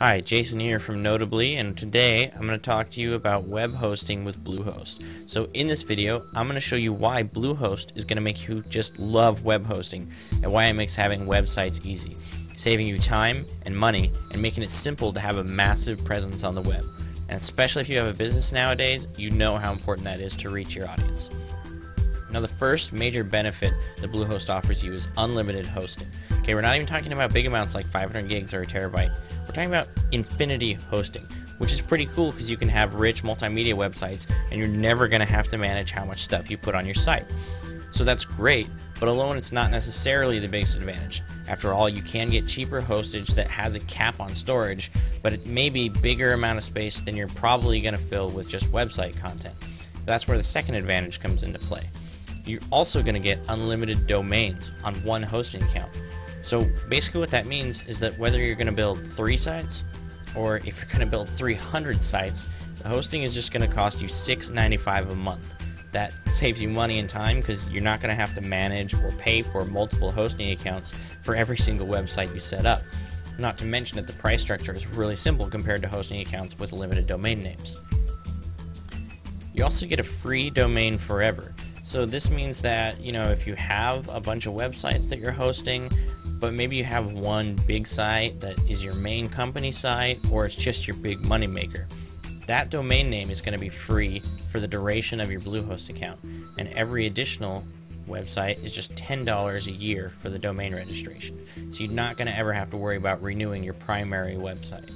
Hi, Jason here from Notably, and today I'm going to talk to you about web hosting with BlueHost. So in this video, I'm going to show you why BlueHost is going to make you just love web hosting and why it makes having websites easy, saving you time and money and making it simple to have a massive presence on the web. And especially if you have a business nowadays, you know how important that is to reach your audience. Now the first major benefit that BlueHost offers you is unlimited hosting. Okay, we're not even talking about big amounts like 500 gigs or a terabyte. We're talking about infinity hosting, which is pretty cool because you can have rich multimedia websites and you're never going to have to manage how much stuff you put on your site. So that's great, but alone it's not necessarily the biggest advantage. After all, you can get cheaper hostage that has a cap on storage, but it may be bigger amount of space than you're probably going to fill with just website content. That's where the second advantage comes into play. You're also going to get unlimited domains on one hosting account. So basically what that means is that whether you're going to build 3 sites or if you're going to build 300 sites, the hosting is just going to cost you $6.95 a month. That saves you money and time because you're not going to have to manage or pay for multiple hosting accounts for every single website you set up. Not to mention that the price structure is really simple compared to hosting accounts with limited domain names. You also get a free domain forever. So this means that, if you have a bunch of websites that you're hosting, but maybe you have one big site that is your main company site, or it's just your big money maker, that domain name is going to be free for the duration of your BlueHost account, and every additional website is just $10 a year for the domain registration. So you're not going to ever have to worry about renewing your primary website.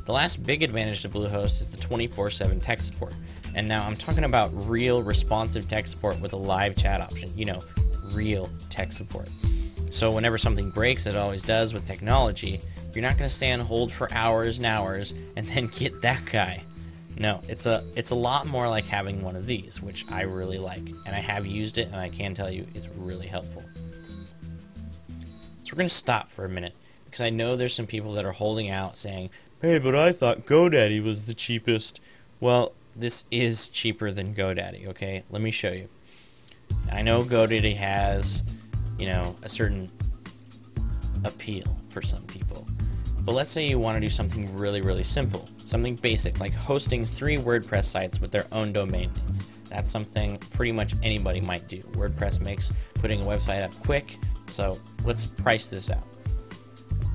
The last big advantage to BlueHost is the 24/7 tech support. And now I'm talking about real responsive tech support with a live chat option. Real tech support. So whenever something breaks, it always does with technology, you're not going to stay on hold for hours and hours and then get that guy. No, it's a lot more like having one of these, which I really like. And I have used it, and I can tell you it's really helpful. So we're going to stop for a minute, because I know there's some people that are holding out saying, "Hey, but I thought GoDaddy was the cheapest." Well, this is cheaper than GoDaddy, okay? Let me show you. I know GoDaddy has, a certain appeal for some people. But let's say you want to do something really, really simple. Something basic, like hosting 3 WordPress sites with their own domain names. That's something pretty much anybody might do. WordPress makes putting a website up quick, so let's price this out.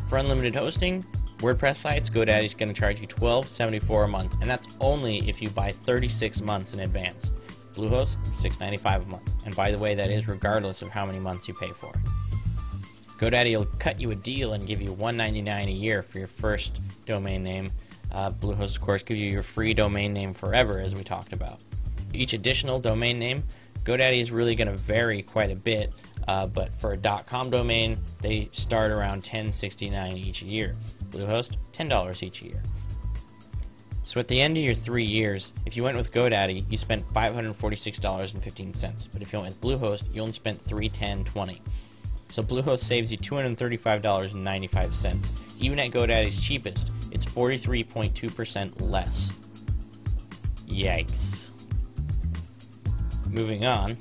For unlimited hosting, WordPress sites, GoDaddy's going to charge you $12.74 a month, and that's only if you buy 36 months in advance. BlueHost, $6.95 a month, and by the way, that is regardless of how many months you pay for. GoDaddy will cut you a deal and give you $1.99 a year for your first domain name. BlueHost, of course, gives you your free domain name forever, as we talked about. Each additional domain name, GoDaddy is really going to vary quite a bit, but for a .com domain, they start around $10.69 each year. BlueHost, $10 each year. So at the end of your 3 years, if you went with GoDaddy, you spent $546.15. But if you went with BlueHost, you only spent $310.20. So BlueHost saves you $235.95. Even at GoDaddy's cheapest, it's 43.2% less. Yikes. Moving on.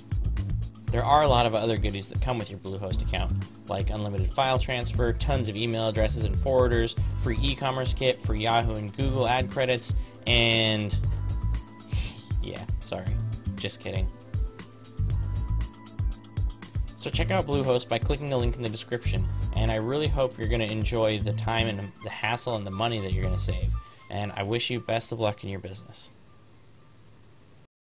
There are a lot of other goodies that come with your BlueHost account, like unlimited file transfer, tons of email addresses and forwarders, free e-commerce kit for Yahoo and Google ad credits, and yeah, sorry, just kidding. So check out BlueHost by clicking the link in the description, and I really hope you're going to enjoy the time and the hassle and the money that you're going to save, and I wish you best of luck in your business.